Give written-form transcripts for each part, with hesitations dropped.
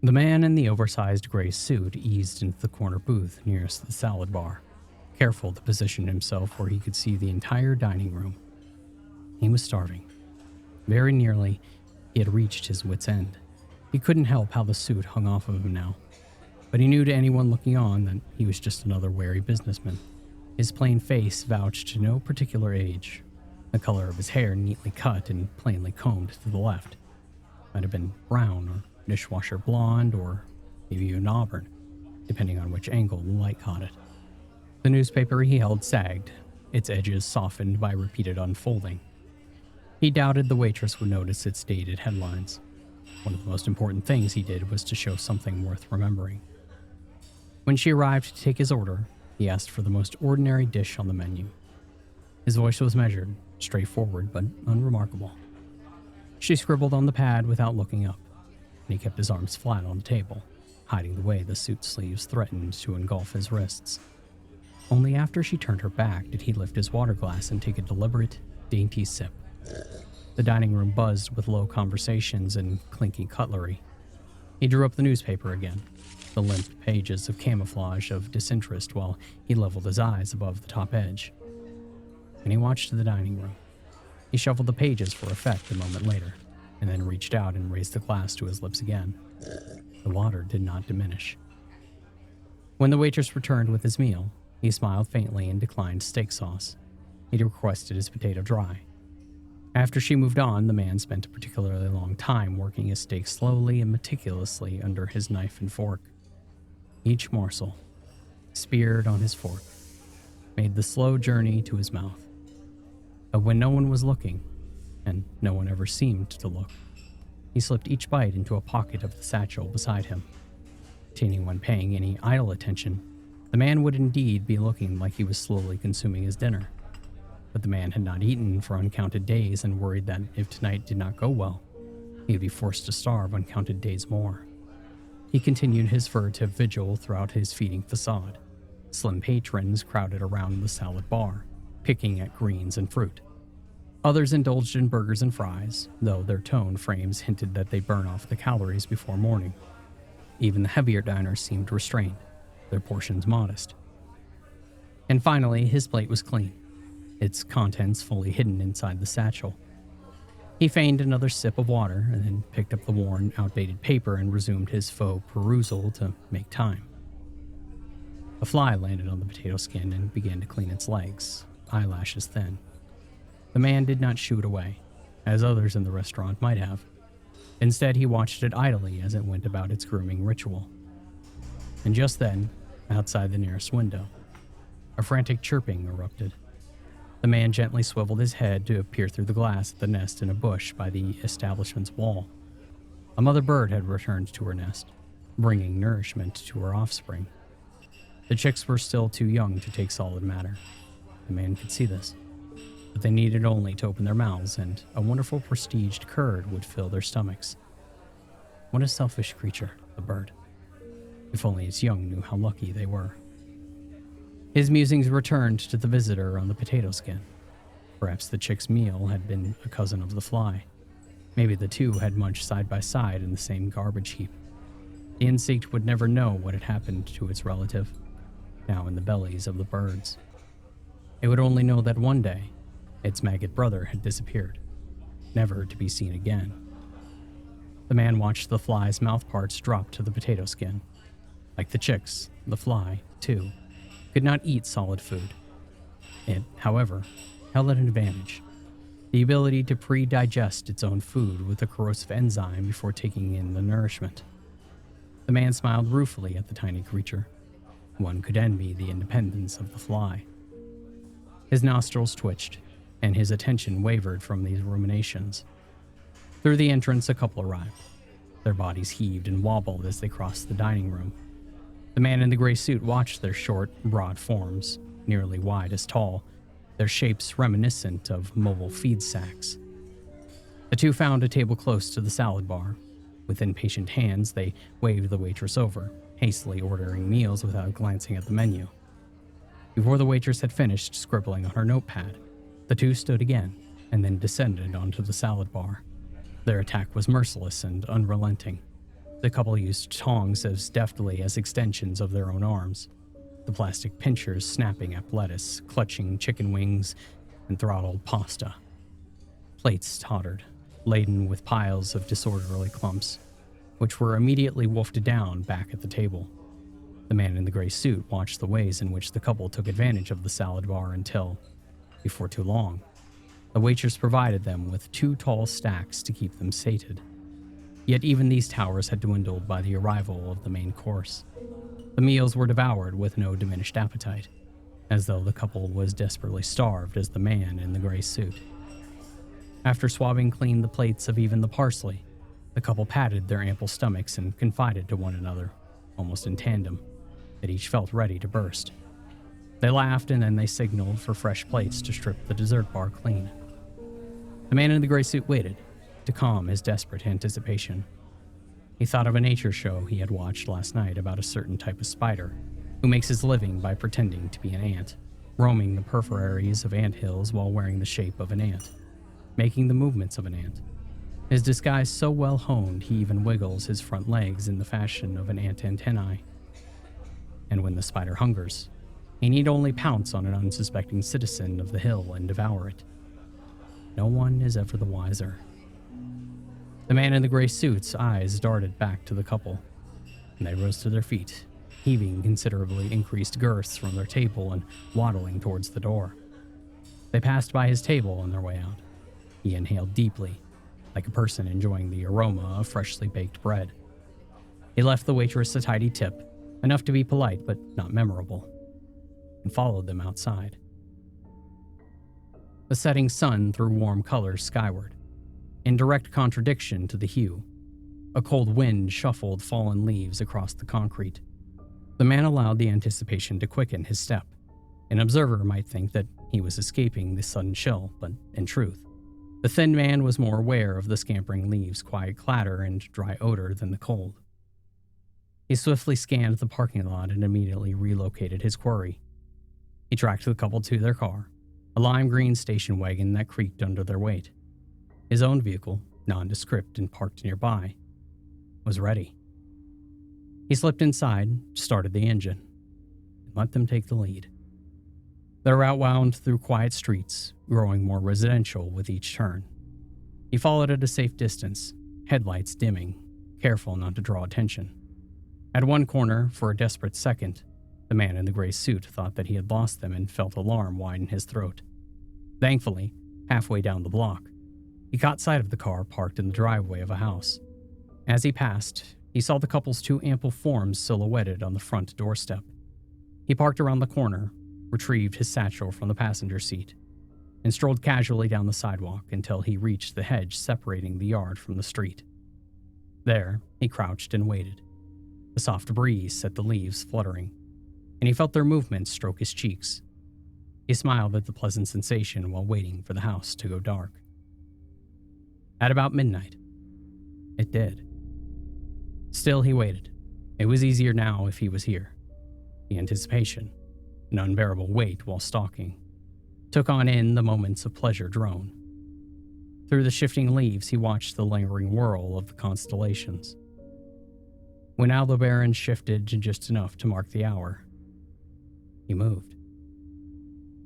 The man in the oversized gray suit eased into the corner booth nearest the salad bar, careful to position himself where he could see the entire dining room. He was starving. Very nearly, he had reached his wit's end. He couldn't help how the suit hung off of him now, but he knew to anyone looking on that he was just another wary businessman. His plain face vouched to no particular age. The color of his hair neatly cut and plainly combed to the left. Might have been brown or dishwasher blonde or maybe even auburn, depending on which angle the light caught it. The newspaper he held sagged, its edges softened by repeated unfolding. He doubted the waitress would notice its dated headlines. One of the most important things he did was to show something worth remembering. When she arrived to take his order, he asked for the most ordinary dish on the menu. His voice was measured, straightforward, but unremarkable. She scribbled on the pad without looking up, and he kept his arms flat on the table, hiding the way the suit sleeves threatened to engulf his wrists. Only after she turned her back did he lift his water glass and take a deliberate, dainty sip. The dining room buzzed with low conversations and clinking cutlery. He drew up the newspaper again, the limp pages of camouflage of disinterest while he leveled his eyes above the top edge. And he watched the dining room. He shuffled the pages for effect a moment later, and then reached out and raised the glass to his lips again. The water did not diminish. When the waitress returned with his meal, he smiled faintly and declined steak sauce. He requested his potato dry. After she moved on, the man spent a particularly long time working his steak slowly and meticulously under his knife and fork. Each morsel, speared on his fork, made the slow journey to his mouth. But when no one was looking, and no one ever seemed to look, he slipped each bite into a pocket of the satchel beside him. To anyone paying any idle attention, the man would indeed be looking like he was slowly consuming his dinner. But the man had not eaten for uncounted days and worried that if tonight did not go well, he would be forced to starve uncounted days more. He continued his furtive vigil throughout his feeding facade. Slim patrons crowded around the salad bar, picking at greens and fruit. Others indulged in burgers and fries, though their tone frames hinted that they burn off the calories before morning. Even the heavier diners seemed restrained, their portions modest. And finally, his plate was clean, its contents fully hidden inside the satchel. He feigned another sip of water and then picked up the worn, outdated paper and resumed his faux perusal to make time. A fly landed on the potato skin and began to clean its legs, eyelashes thin. The man did not shoo it away, as others in the restaurant might have. Instead, he watched it idly as it went about its grooming ritual. And just then, outside the nearest window, a frantic chirping erupted. The man gently swiveled his head to peer through the glass at the nest in a bush by the establishment's wall. A mother bird had returned to her nest, bringing nourishment to her offspring. The chicks were still too young to take solid matter. The man could see this. But they needed only to open their mouths, and a wonderful prestiged curd would fill their stomachs. What a selfish creature, the bird. If only its young knew how lucky they were. His musings returned to the visitor on the potato skin. Perhaps the chick's meal had been a cousin of the fly. Maybe the two had munched side by side in the same garbage heap. The insect would never know what had happened to its relative, now in the bellies of the birds. It would only know that one day, its maggot brother had disappeared, never to be seen again. The man watched the fly's mouth parts drop to the potato skin. Like the chicks, the fly, too, could not eat solid food. It, however, held an advantage: the ability to pre-digest its own food with a corrosive enzyme before taking in the nourishment. The man smiled ruefully at the tiny creature. One could envy the independence of the fly. His nostrils twitched, and his attention wavered from these ruminations. Through the entrance, a couple arrived. Their bodies heaved and wobbled as they crossed the dining room. The man in the gray suit watched their short, broad forms, nearly wide as tall, their shapes reminiscent of mobile feed sacks. The two found a table close to the salad bar. With impatient hands, they waved the waitress over, hastily ordering meals without glancing at the menu. Before the waitress had finished scribbling on her notepad, the two stood again, and then descended onto the salad bar. Their attack was merciless and unrelenting. The couple used tongs as deftly as extensions of their own arms, the plastic pinchers snapping at lettuce, clutching chicken wings, and throttled pasta. Plates tottered, laden with piles of disorderly clumps, which were immediately wolfed down back at the table. The man in the gray suit watched the ways in which the couple took advantage of the salad bar until, before too long, the waitress provided them with 2 tall stacks to keep them sated. Yet even these towers had dwindled by the arrival of the main course. The meals were devoured with no diminished appetite, as though the couple was desperately starved as the man in the gray suit. After swabbing clean the plates of even the parsley, the couple patted their ample stomachs and confided to one another, almost in tandem, that each felt ready to burst. They laughed and then they signaled for fresh plates to strip the dessert bar clean. The man in the gray suit waited, to calm his desperate anticipation. He thought of a nature show he had watched last night about a certain type of spider who makes his living by pretending to be an ant, roaming the peripheries of ant hills while wearing the shape of an ant, making the movements of an ant. His disguise so well honed he even wiggles his front legs in the fashion of an ant antennae. And when the spider hungers, he need only pounce on an unsuspecting citizen of the hill and devour it. No one is ever the wiser. The man in the gray suit's eyes darted back to the couple, and they rose to their feet, heaving considerably increased girths from their table and waddling towards the door. They passed by his table on their way out. He inhaled deeply, like a person enjoying the aroma of freshly baked bread. He left the waitress a tidy tip, enough to be polite but not memorable, and followed them outside. The setting sun threw warm colors skyward, in direct contradiction to the hue. A cold wind shuffled fallen leaves across the concrete. The man allowed the anticipation to quicken his step. An observer might think that he was escaping the sudden chill, but in truth, the thin man was more aware of the scampering leaves' quiet clatter and dry odor than the cold. He swiftly scanned the parking lot and immediately relocated his quarry. He tracked the couple to their car, a lime green station wagon that creaked under their weight. His own vehicle, nondescript and parked nearby, was ready. He slipped inside, started the engine, and let them take the lead. Their route wound through quiet streets, growing more residential with each turn. He followed at a safe distance, headlights dimming, careful not to draw attention. At one corner, for a desperate second, the man in the gray suit thought that he had lost them and felt alarm widen his throat. Thankfully, halfway down the block, he caught sight of the car parked in the driveway of a house. As he passed, he saw the couple's 2 ample forms silhouetted on the front doorstep. He parked around the corner, retrieved his satchel from the passenger seat, and strolled casually down the sidewalk until he reached the hedge separating the yard from the street. There, he crouched and waited. A soft breeze set the leaves fluttering, and he felt their movements stroke his cheeks. He smiled at the pleasant sensation while waiting for the house to go dark. At about midnight, it did. Still, he waited. It was easier now if he was here. The anticipation, an unbearable weight while stalking, took on in the moments of pleasure drone. Through the shifting leaves, he watched the lingering whirl of the constellations. When Aldebaran shifted to just enough to mark the hour, he moved.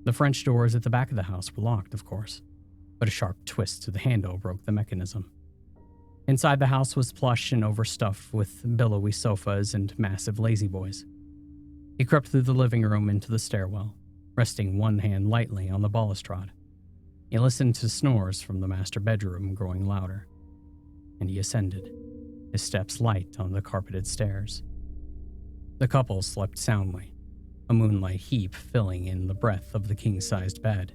The French doors at the back of the house were locked, of course, but a sharp twist to the handle broke the mechanism. Inside the house was plush and overstuffed with billowy sofas and massive lazy-boys. He crept through the living room into the stairwell, resting one hand lightly on the balustrade. He listened to snores from the master bedroom growing louder, and he ascended, his steps light on the carpeted stairs. The couple slept soundly, a moonlight heap filling in the breadth of the king-sized bed.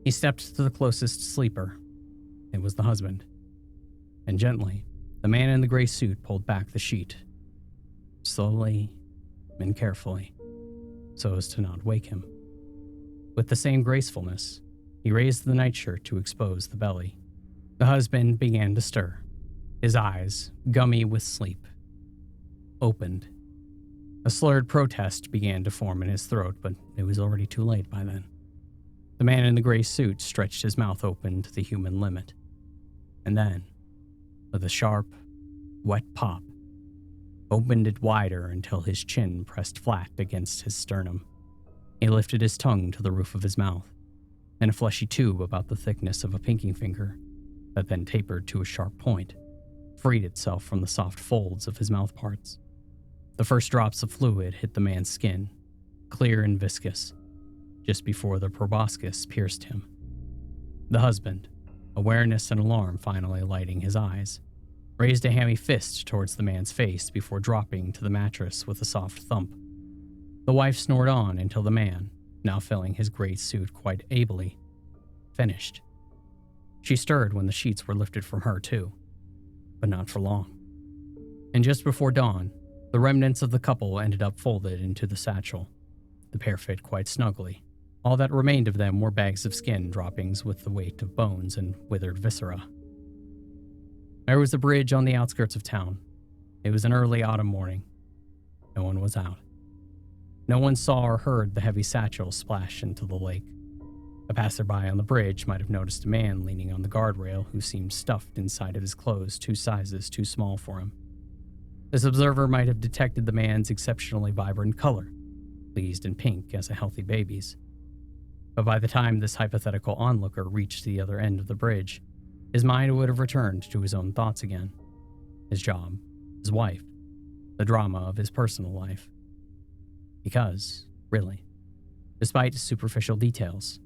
He stepped to the closest sleeper. It was the husband. And gently, the man in the gray suit pulled back the sheet, slowly and carefully, so as to not wake him. With the same gracefulness, he raised the nightshirt to expose the belly. The husband began to stir. His eyes, gummy with sleep, opened. A slurred protest began to form in his throat, but it was already too late by then. The man in the gray suit stretched his mouth open to the human limit. And then, with a sharp, wet pop, opened it wider until his chin pressed flat against his sternum. He lifted his tongue to the roof of his mouth, and a fleshy tube about the thickness of a pinky finger that then tapered to a sharp point freed itself from the soft folds of his mouth parts. The first drops of fluid hit the man's skin, clear and viscous, just before the proboscis pierced him. The husband, awareness and alarm finally lighting his eyes, raised a hammy fist towards the man's face before dropping to the mattress with a soft thump. The wife snored on until the man, now filling his gray suit quite ably, finished. She stirred when the sheets were lifted from her too, but not for long. And just before dawn, the remnants of the couple ended up folded into the satchel. The pair fit quite snugly. All that remained of them were bags of skin droppings with the weight of bones and withered viscera. There was a bridge on the outskirts of town. It was an early autumn morning. No one was out. No one saw or heard the heavy satchel splash into the lake. A passerby on the bridge might have noticed a man leaning on the guardrail who seemed stuffed inside of his clothes 2 sizes too small for him. This observer might have detected the man's exceptionally vibrant color, pleased and pink as a healthy baby's. But by the time this hypothetical onlooker reached the other end of the bridge, his mind would have returned to his own thoughts again. His job, his wife, the drama of his personal life. Because, really, despite superficial details,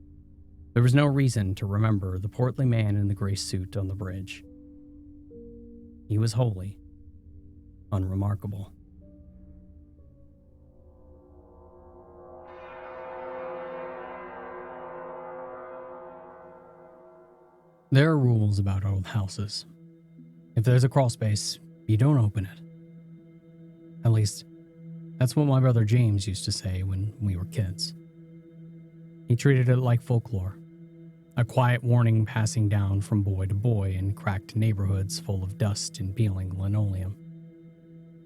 there was no reason to remember the portly man in the gray suit on the bridge. He was wholly unremarkable. There are rules about old houses. If there's a crawlspace, you don't open it. At least, that's what my brother James used to say when we were kids. He treated it like folklore, a quiet warning passing down from boy to boy in cracked neighborhoods full of dust and peeling linoleum.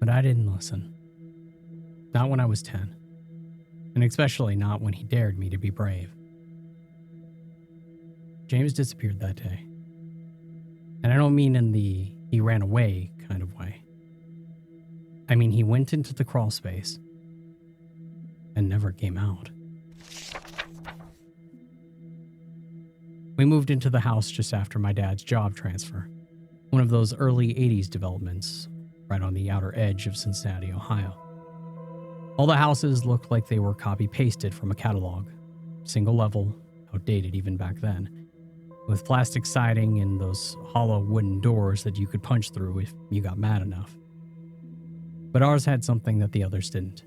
But I didn't listen. Not when I was 10, and especially not when he dared me to be brave. James disappeared that day. And I don't mean in the he ran away kind of way. I mean he went into the crawlspace and never came out. We moved into the house just after my dad's job transfer, one of those early 80s developments right on the outer edge of Cincinnati, Ohio. All the houses looked like they were copy-pasted from a catalog, single level, outdated even back then, with plastic siding and those hollow wooden doors that you could punch through if you got mad enough. But ours had something that the others didn't.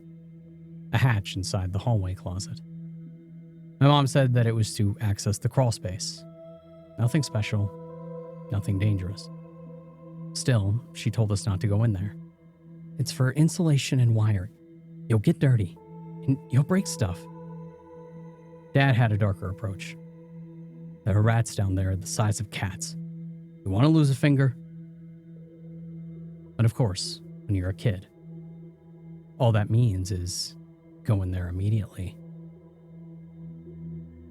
A hatch inside the hallway closet. My mom said that it was to access the crawlspace. Nothing special, nothing dangerous. Still, she told us not to go in there. It's for insulation and wiring. You'll get dirty, and you'll break stuff. Dad had a darker approach. There are rats down there the size of cats. You want to lose a finger? But of course, when you're a kid, all that means is go in there immediately.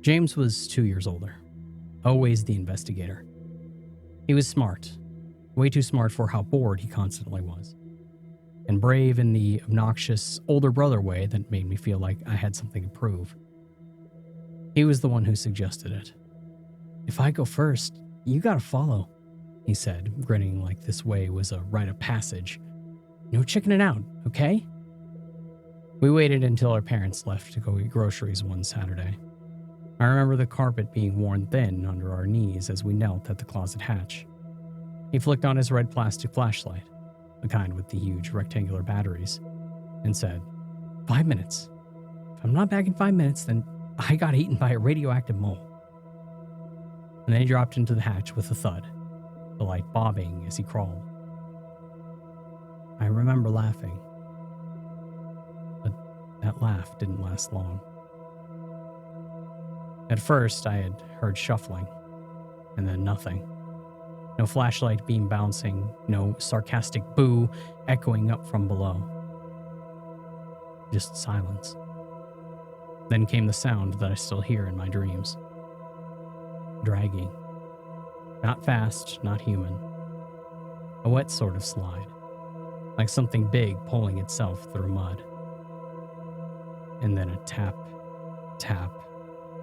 James was 2 years older, always the investigator. He was smart, way too smart for how bored he constantly was, and brave in the obnoxious older brother way that made me feel like I had something to prove. He was the one who suggested it. If I go first, you gotta follow, he said, grinning like this way was a rite of passage. No chickening out, okay? We waited until our parents left to go get groceries one Saturday. I remember the carpet being worn thin under our knees as we knelt at the closet hatch. He flicked on his red plastic flashlight, the kind with the huge rectangular batteries, and said, 5 minutes. If I'm not back in 5 minutes, then I got eaten by a radioactive mole. And then he dropped into the hatch with a thud, the light bobbing as he crawled. I remember laughing, but that laugh didn't last long. At first, I had heard shuffling, and then nothing. No flashlight beam bouncing, no sarcastic boo echoing up from below. Just silence. Then came the sound that I still hear in my dreams. Dragging. Not fast, not human. A wet sort of slide. like something big pulling itself through mud. And then a tap, tap,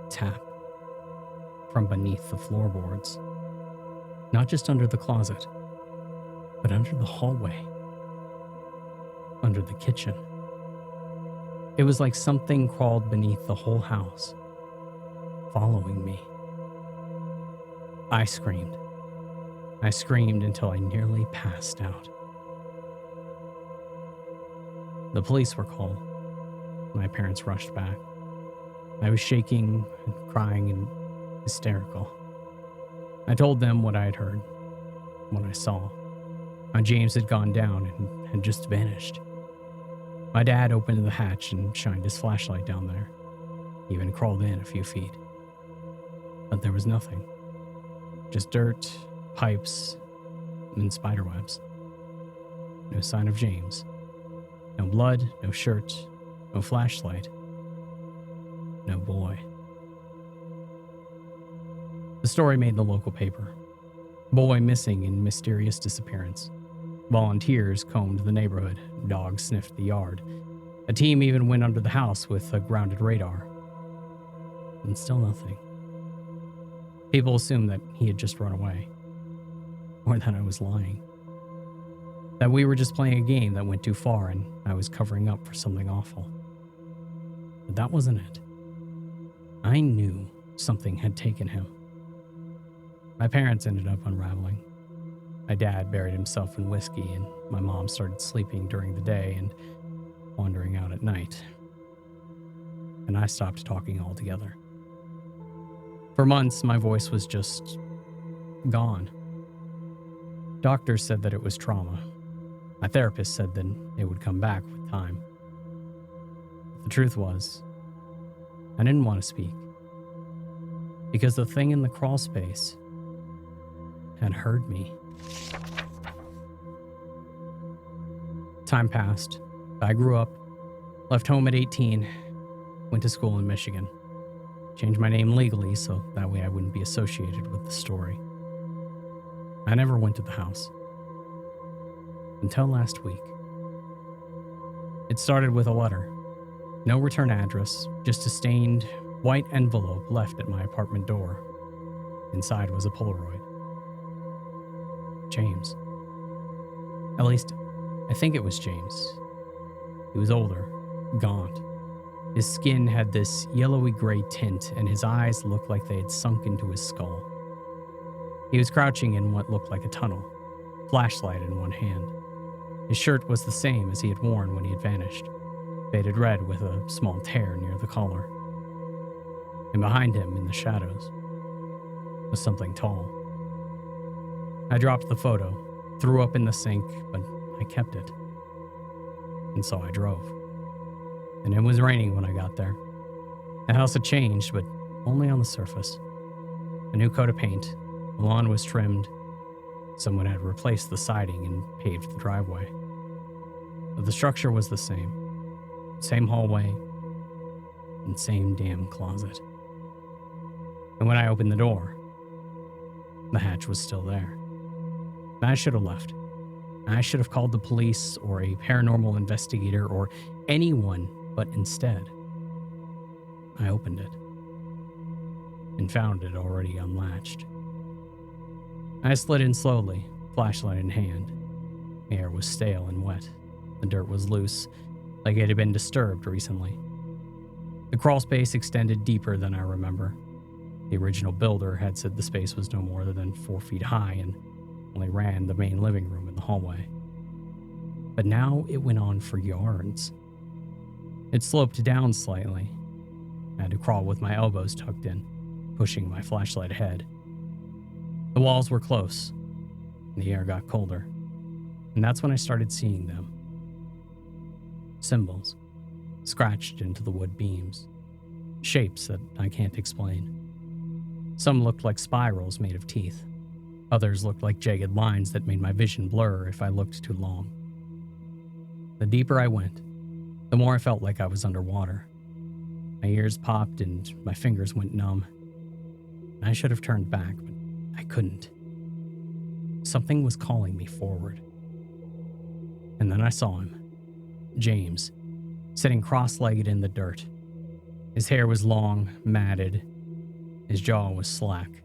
tap from beneath the floorboards. Not just under the closet, but under the hallway, under the kitchen. It was like something crawled beneath the whole house, following me. I screamed. I screamed until I nearly passed out. The police were called. My parents rushed back. I was shaking and crying and hysterical. I told them what I had heard, what I saw, how James had gone down and had just vanished. My dad opened the hatch and shined his flashlight down there. He even crawled in a few feet. But there was nothing. Just dirt, pipes, and spiderwebs. No sign of James. No blood, no shirt, no flashlight. No boy. The story made the local paper. Boy missing in mysterious disappearance. Volunteers combed the neighborhood. Dogs sniffed the yard. A team even went under the house with a grounded radar. And still nothing. People assumed that he had just run away. Or that I was lying. That we were just playing a game that went too far and I was covering up for something awful. But that wasn't it. I knew something had taken him. My parents ended up unraveling. My dad buried himself in whiskey, and my mom started sleeping during the day and wandering out at night. And I stopped talking altogether. For months, my voice was just gone. Doctors said that it was trauma. My therapist said that it would come back with time. But the truth was, I didn't want to speak. Because the thing in the crawl space had heard me. Time passed. I grew up, left home at 18, went to school in Michigan. Changed my name legally so that way I wouldn't be associated with the story. I never went to the house. Until last week. It started with a letter. No return address, just a stained white envelope left at my apartment door. Inside was a Polaroid. James. At least, I think it was James. He was older, gaunt. His skin had this yellowy gray tint, and his eyes looked like they had sunk into his skull. He was crouching in what looked like a tunnel, flashlight in one hand. His shirt was the same as he had worn when he had vanished, faded red with a small tear near the collar. And behind him, in the shadows, was something tall. I dropped the photo, threw up in the sink, but I kept it. And so I drove. And it was raining when I got there. The house had changed, but only on the surface. A new coat of paint, the lawn was trimmed. Someone had replaced the siding and paved the driveway. But the structure was the same. Same hallway, and same damn closet. And when I opened the door, the hatch was still there. I should have left. I should have called the police or a paranormal investigator or anyone, but instead, I opened it and found it already unlatched. I slid in slowly, flashlight in hand. The air was stale and wet. The dirt was loose, like it had been disturbed recently. The crawl space extended deeper than I remember. The original builder had said the space was no more than 4 feet high and only ran the main living room and the hallway. But now it went on for yards. It sloped down slightly. I had to crawl with my elbows tucked in, pushing my flashlight ahead. The walls were close, and the air got colder, and that's when I started seeing them. Symbols, scratched into the wood beams. Shapes that I can't explain. Some looked like spirals made of teeth. Others looked like jagged lines that made my vision blur if I looked too long. The deeper I went, the more I felt like I was underwater. My ears popped and my fingers went numb. I should have turned back, but I couldn't. Something was calling me forward. And then I saw him, James, sitting cross-legged in the dirt. His hair was long, matted. His jaw was slack.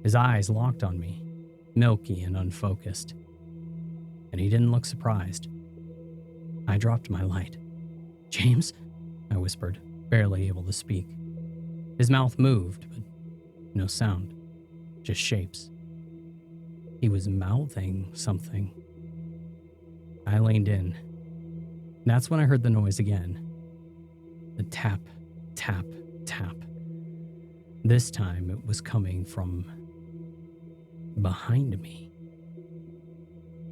His eyes locked on me, milky and unfocused. And he didn't look surprised. I dropped my light. "James?" I whispered, barely able to speak. His mouth moved, but no sound, just shapes. He was mouthing something. I leaned in. That's when I heard the noise again. The tap, tap, tap. This time it was coming from behind me.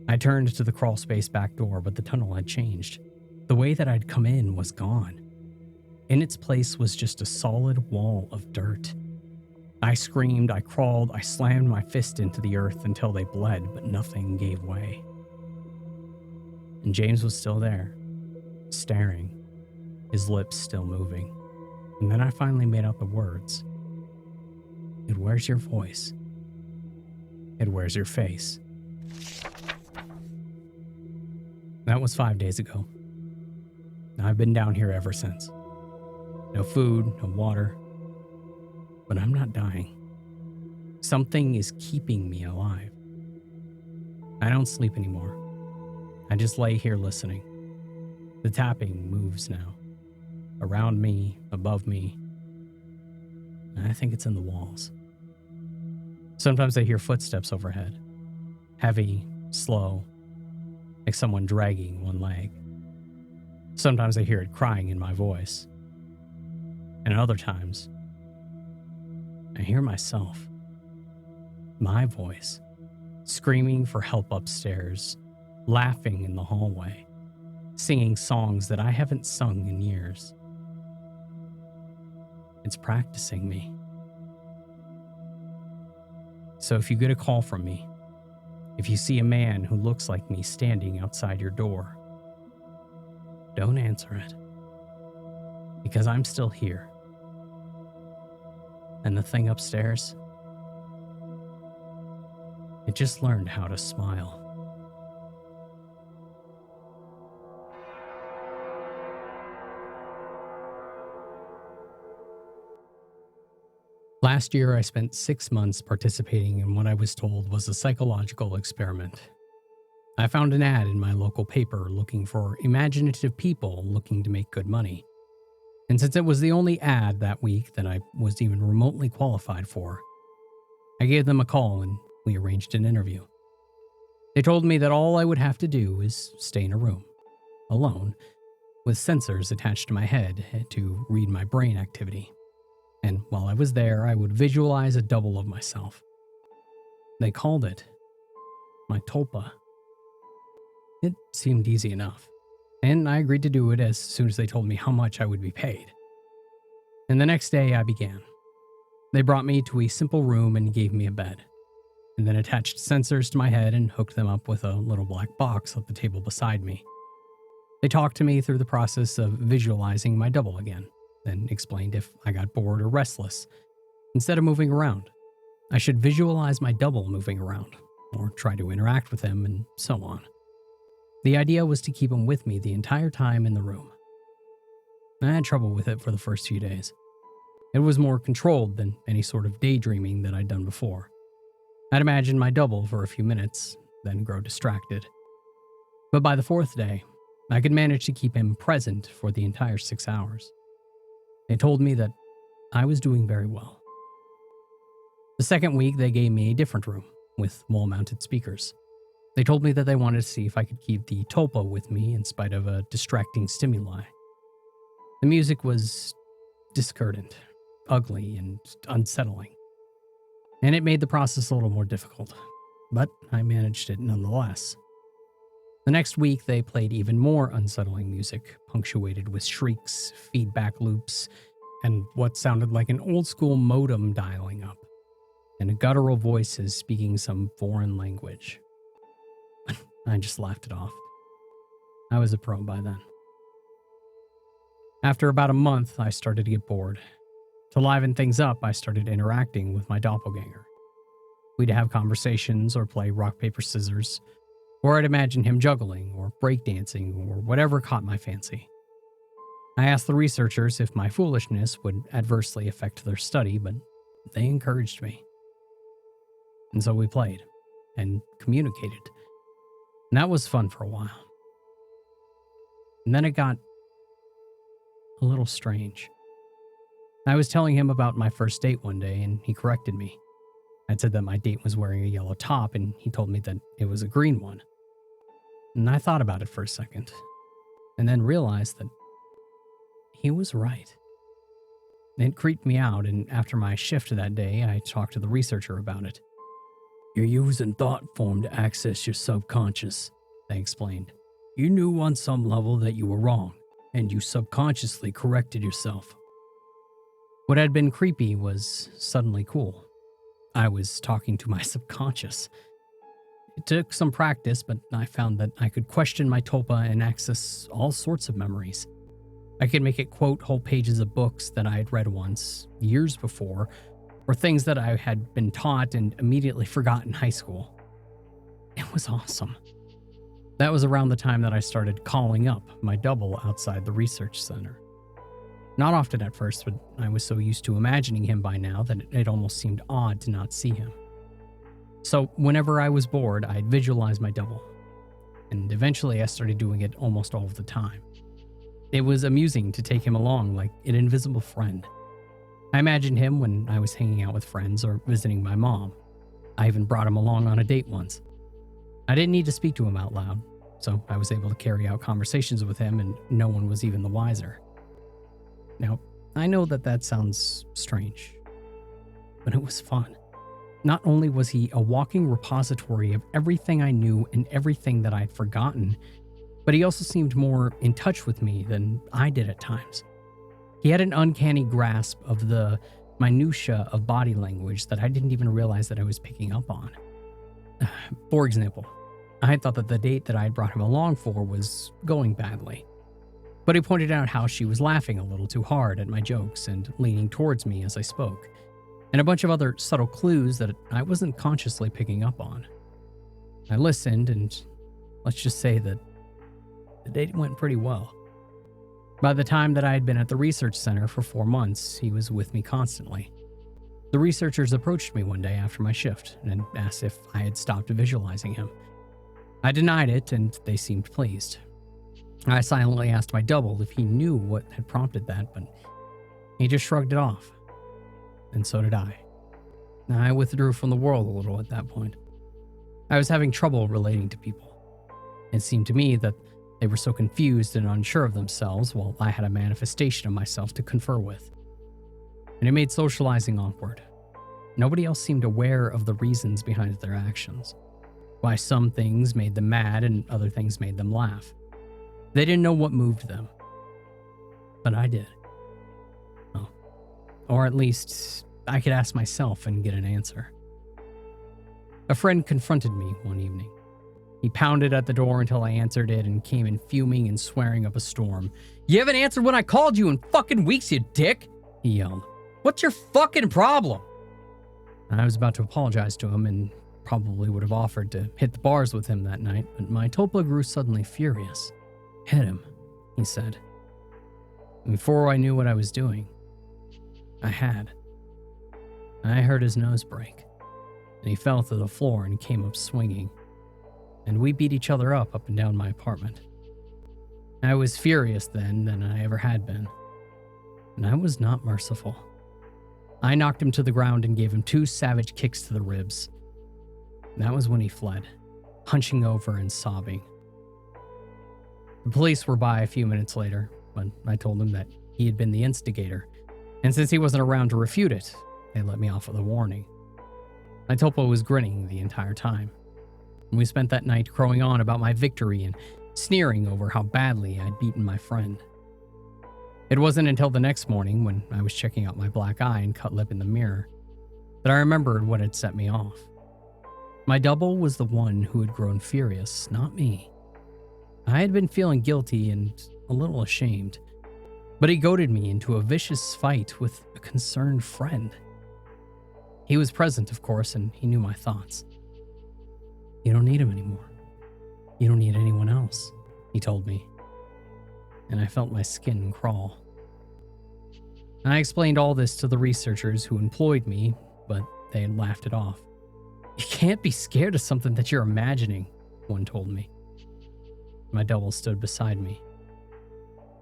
I turned to the crawlspace back door, but the tunnel had changed. The way that I'd come in was gone. In its place was just a solid wall of dirt. I screamed, I crawled, I slammed my fist into the earth until they bled, but nothing gave way. And James was still there, staring, his lips still moving. And then I finally made out the words. "It wears your voice. It wears your face." That was 5 days ago. I've been down here ever since. No food, no water. But I'm not dying. Something is keeping me alive. I don't sleep anymore. I just lay here listening. The tapping moves now. Around me, above me. And I think it's in the walls. Sometimes I hear footsteps overhead. Heavy, slow, like someone dragging one leg. Sometimes I hear it crying in my voice. And other times, I hear myself, my voice, screaming for help upstairs, laughing in the hallway, singing songs that I haven't sung in years. It's practicing me. So if you get a call from me, if you see a man who looks like me standing outside your door, don't answer it. Because I'm still here. And the thing upstairs, it just learned how to smile. Last year, I spent 6 months participating in what I was told was a psychological experiment. I found an ad in my local paper looking for imaginative people looking to make good money. And since it was the only ad that week that I was even remotely qualified for, I gave them a call and we arranged an interview. They told me that all I would have to do is stay in a room, alone, with sensors attached to my head to read my brain activity. And while I was there, I would visualize a double of myself. They called it my Tupla. It seemed easy enough, and I agreed to do it as soon as they told me how much I would be paid. And the next day I began. They brought me to a simple room and gave me a bed, and then attached sensors to my head and hooked them up with a little black box at the table beside me. They talked to me through the process of visualizing my double again, then explained if I got bored or restless, instead of moving around, I should visualize my double moving around, or try to interact with him, and so on. The idea was to keep him with me the entire time in the room. I had trouble with it for the first few days. It was more controlled than any sort of daydreaming that I'd done before. I'd imagine my double for a few minutes, then grow distracted. But by the fourth day, I could manage to keep him present for the entire 6 hours. They told me that I was doing very well. The second week, they gave me a different room with wall-mounted speakers. They told me that they wanted to see if I could keep the Tupla with me in spite of a distracting stimuli. The music was discordant, ugly, and unsettling. And it made the process a little more difficult, but I managed it nonetheless. The next week, they played even more unsettling music, punctuated with shrieks, feedback loops, and what sounded like an old-school modem dialing up, and guttural voices speaking some foreign language. I just laughed it off. I was a pro by then. After about a month, I started to get bored. To liven things up, I started interacting with my doppelganger. We'd have conversations or play rock, paper, scissors. Or I'd imagine him juggling or breakdancing or whatever caught my fancy. I asked the researchers if my foolishness would adversely affect their study, but they encouraged me. And so we played and communicated. And that was fun for a while. And then it got a little strange. I was telling him about my first date one day, and he corrected me. I'd said that my date was wearing a yellow top, and he told me that it was a green one. And I thought about it for a second, and then realized that he was right. It creeped me out, and after my shift that day, I talked to the researcher about it. You're using thought form to access your subconscious, they explained. You knew on some level that you were wrong, and you subconsciously corrected yourself. What had been creepy was suddenly cool. I was talking to my subconscious. It took some practice, but I found that I could question my tulpa and access all sorts of memories. I could make it quote whole pages of books that I had read once, years before, or things that I had been taught and immediately forgot in high school. It was awesome. That was around the time that I started calling up my double outside the research center. Not often at first, but I was so used to imagining him by now that it almost seemed odd to not see him. So whenever I was bored, I'd visualize my double. And eventually I started doing it almost all of the time. It was amusing to take him along like an invisible friend. I imagined him when I was hanging out with friends or visiting my mom. I even brought him along on a date once. I didn't need to speak to him out loud, so I was able to carry out conversations with him and no one was even the wiser. Now, I know that sounds strange, but it was fun. Not only was he a walking repository of everything I knew and everything that I'd forgotten, but he also seemed more in touch with me than I did at times. He had an uncanny grasp of the minutia of body language that I didn't even realize that I was picking up on. For example, I thought that the date that I had brought him along for was going badly. But he pointed out how she was laughing a little too hard at my jokes and leaning towards me as I spoke, and a bunch of other subtle clues that I wasn't consciously picking up on. I listened, and let's just say that the date went pretty well. By the time that I had been at the research center for 4 months, he was with me constantly. The researchers approached me one day after my shift and asked if I had stopped visualizing him. I denied it, and they seemed pleased. I silently asked my double if he knew what had prompted that, but he just shrugged it off. And so did I. I withdrew from the world a little at that point. I was having trouble relating to people. It seemed to me that they were so confused and unsure of themselves, while I had a manifestation of myself to confer with. And it made socializing awkward. Nobody else seemed aware of the reasons behind their actions. Why some things made them mad and other things made them laugh. They didn't know what moved them. But I did. Oh. Or at least, I could ask myself and get an answer. A friend confronted me one evening. He pounded at the door until I answered it and came in fuming and swearing up a storm. "You haven't answered when I called you in fucking weeks, you dick!" he yelled. "What's your fucking problem?" I was about to apologize to him and probably would have offered to hit the bars with him that night, but my tulpa grew suddenly furious. "Hit him," he said. And before I knew what I was doing, I had. I heard his nose break, and he fell to the floor and came up swinging. And we beat each other up and down my apartment. I was furious then than I ever had been, and I was not merciful. I knocked him to the ground and gave him 2 savage kicks to the ribs. That was when he fled, hunching over and sobbing. The police were by a few minutes later, but I told him that he had been the instigator, and since he wasn't around to refute it, they let me off with a warning. My tulpa was grinning the entire time. We spent that night crowing on about my victory and sneering over how badly I'd beaten my friend. It wasn't until the next morning, when I was checking out my black eye and cut lip in the mirror, that I remembered what had set me off. My double was the one who had grown furious, not me. I had been feeling guilty and a little ashamed, but he goaded me into a vicious fight with a concerned friend. He was present, of course, and he knew my thoughts. "You don't need him anymore. You don't need anyone else, he told me, and I felt my skin crawl. I explained all this to the researchers who employed me, but they had laughed it off. You can't be scared of something that you're imagining, one told me. My double stood beside me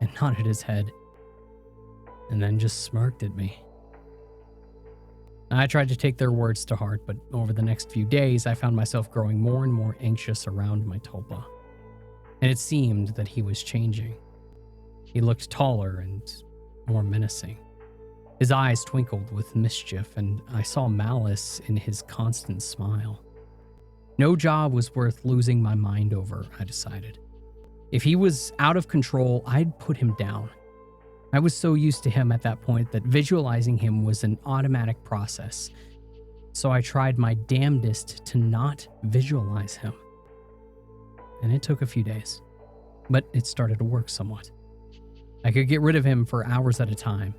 and nodded his head, and then just smirked at me. I tried to take their words to heart, but over the next few days, I found myself growing more and more anxious around my tulpa, and it seemed that he was changing. He looked taller and more menacing. His eyes twinkled with mischief, and I saw malice in his constant smile. No job was worth losing my mind over, I decided. If he was out of control, I'd put him down. I was so used to him at that point that visualizing him was an automatic process, so I tried my damnedest to not visualize him. And it took a few days, but it started to work somewhat. I could get rid of him for hours at a time,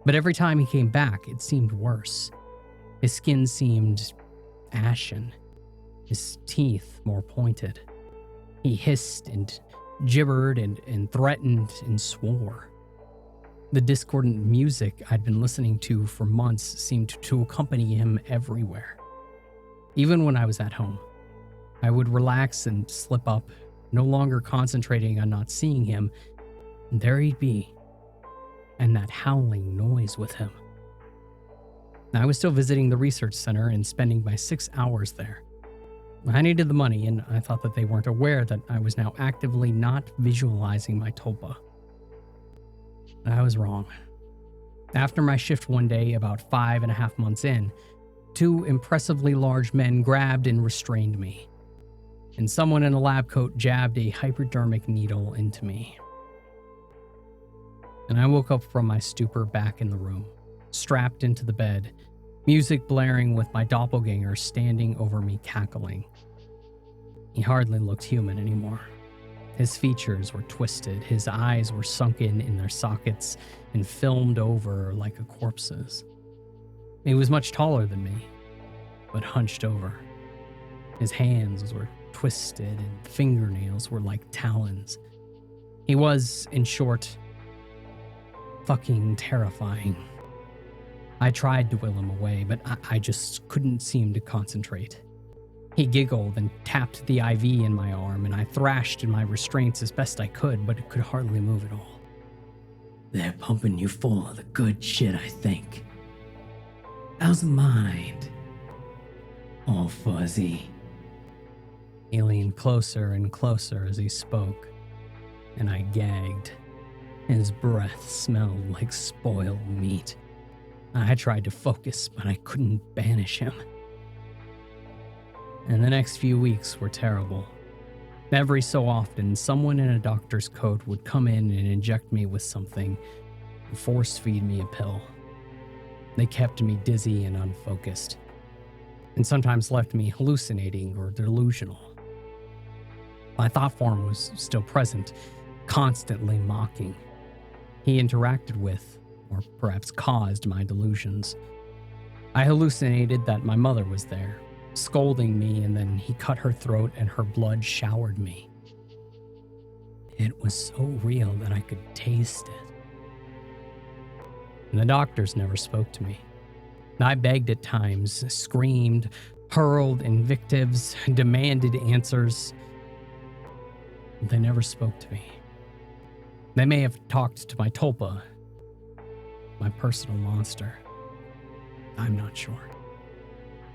but every time he came back, it seemed worse. His skin seemed ashen, his teeth more pointed. He hissed and gibbered and threatened and swore. The discordant music I'd been listening to for months seemed to accompany him everywhere. Even when I was at home, I would relax and slip up, no longer concentrating on not seeing him, and there he'd be, and that howling noise with him. I was still visiting the research center and spending my 6 hours there. I needed the money, and I thought that they weren't aware that I was now actively not visualizing my tulpa. I was wrong. After my shift one day, about 5.5 months in, 2 impressively large men grabbed and restrained me, and someone in a lab coat jabbed a hypodermic needle into me. And I woke up from my stupor back in the room, strapped into the bed, music blaring with my doppelganger standing over me cackling. He hardly looked human anymore. His features were twisted, his eyes were sunken in their sockets and filmed over like a corpse's. He was much taller than me, but hunched over. His hands were twisted and fingernails were like talons. He was, in short, fucking terrifying. I tried to will him away, but I just couldn't seem to concentrate. He giggled and tapped the IV in my arm, and I thrashed in my restraints as best I could, but it could hardly move at all. They're pumping you full of the good shit, I think. How's the mind? All fuzzy. He leaned closer and closer as he spoke, and I gagged. His breath smelled like spoiled meat. I tried to focus, but I couldn't banish him. And the next few weeks were terrible. Every so often, someone in a doctor's coat would come in and inject me with something, and force feed me a pill. They kept me dizzy and unfocused, and sometimes left me hallucinating or delusional. My thought form was still present, constantly mocking. He interacted with, or perhaps caused, my delusions. I hallucinated that my mother was there, scolding me, and then he cut her throat and her blood showered me. It was so real that I could taste it. And the doctors never spoke to me. I begged at times, screamed, hurled invectives, demanded answers. They never spoke to me. They may have talked to my tulpa, my personal monster. I'm not sure.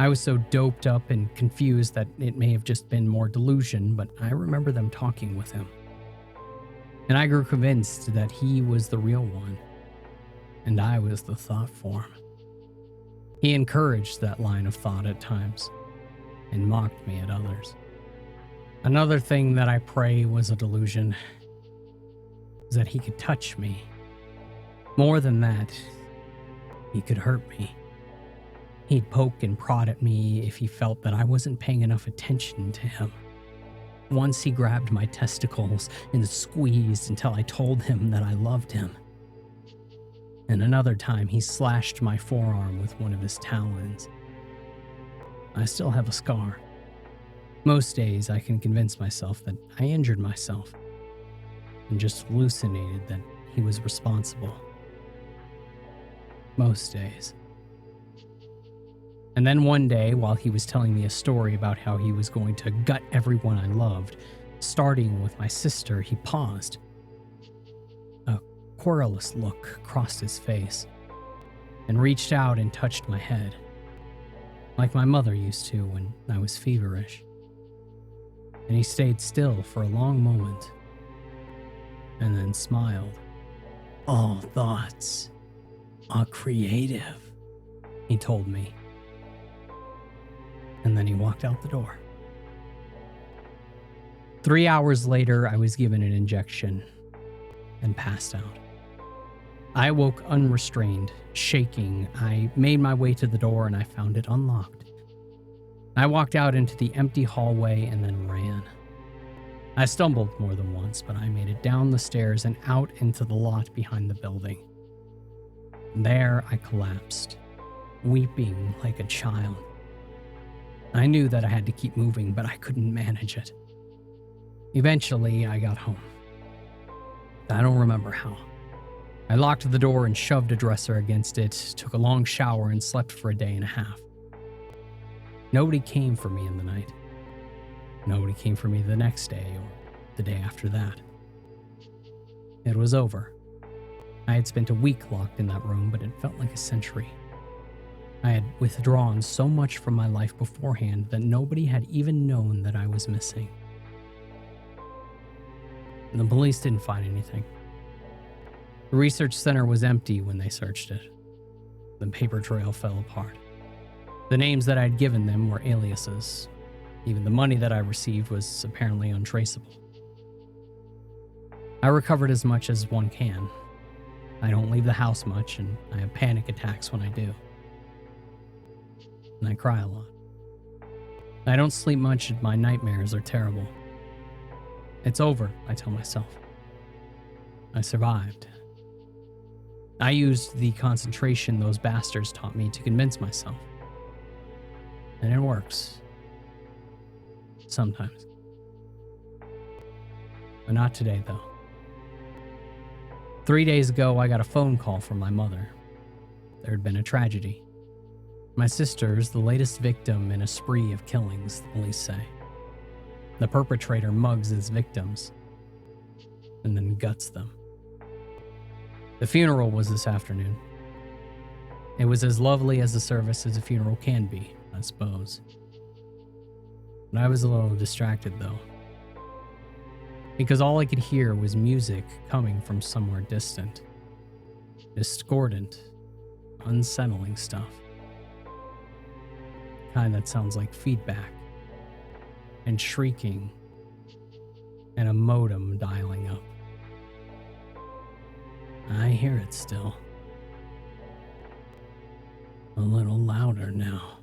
I was so doped up and confused that it may have just been more delusion, but I remember them talking with him. And I grew convinced that he was the real one, and I was the thought form. He encouraged that line of thought at times, and mocked me at others. Another thing that I pray was a delusion is that he could touch me. More than that, he could hurt me. He'd poke and prod at me if he felt that I wasn't paying enough attention to him. Once he grabbed my testicles and squeezed until I told him that I loved him. And another time he slashed my forearm with one of his talons. I still have a scar. Most days I can convince myself that I injured myself and just hallucinated that he was responsible. Most days. And then one day, while he was telling me a story about how he was going to gut everyone I loved, starting with my sister, he paused. A querulous look crossed his face and reached out and touched my head, like my mother used to when I was feverish. And he stayed still for a long moment and then smiled. "All thoughts are creative," he told me. And then he walked out the door. 3 hours later, I was given an injection and passed out. I woke unrestrained, shaking. I made my way to the door and I found it unlocked. I walked out into the empty hallway and then ran. I stumbled more than once, but I made it down the stairs and out into the lot behind the building. There I collapsed, weeping like a child. I knew that I had to keep moving, but I couldn't manage it. Eventually, I got home. I don't remember how. I locked the door and shoved a dresser against it, took a long shower, and slept for a day and a half. Nobody came for me in the night. Nobody came for me the next day or the day after that. It was over. I had spent a week locked in that room, but it felt like a century. I had withdrawn so much from my life beforehand that nobody had even known that I was missing. The police didn't find anything. The research center was empty when they searched it. The paper trail fell apart. The names that I'd given them were aliases. Even the money that I received was apparently untraceable. I recovered as much as one can. I don't leave the house much, and I have panic attacks when I do. And I cry a lot. I don't sleep much, and my nightmares are terrible. It's over, I tell myself. I survived. I used the concentration those bastards taught me to convince myself. And it works. Sometimes. But not today, though. 3 days ago, I got a phone call from my mother. There had been a tragedy. My sister's the latest victim in a spree of killings, the police say. The perpetrator mugs his victims and then guts them. The funeral was this afternoon. It was as lovely as a service as a funeral can be, I suppose. But I was a little distracted, though, because all I could hear was music coming from somewhere distant. Discordant, unsettling stuff. Kind that sounds like feedback, and shrieking, and a modem dialing up. I hear it still. A little louder now.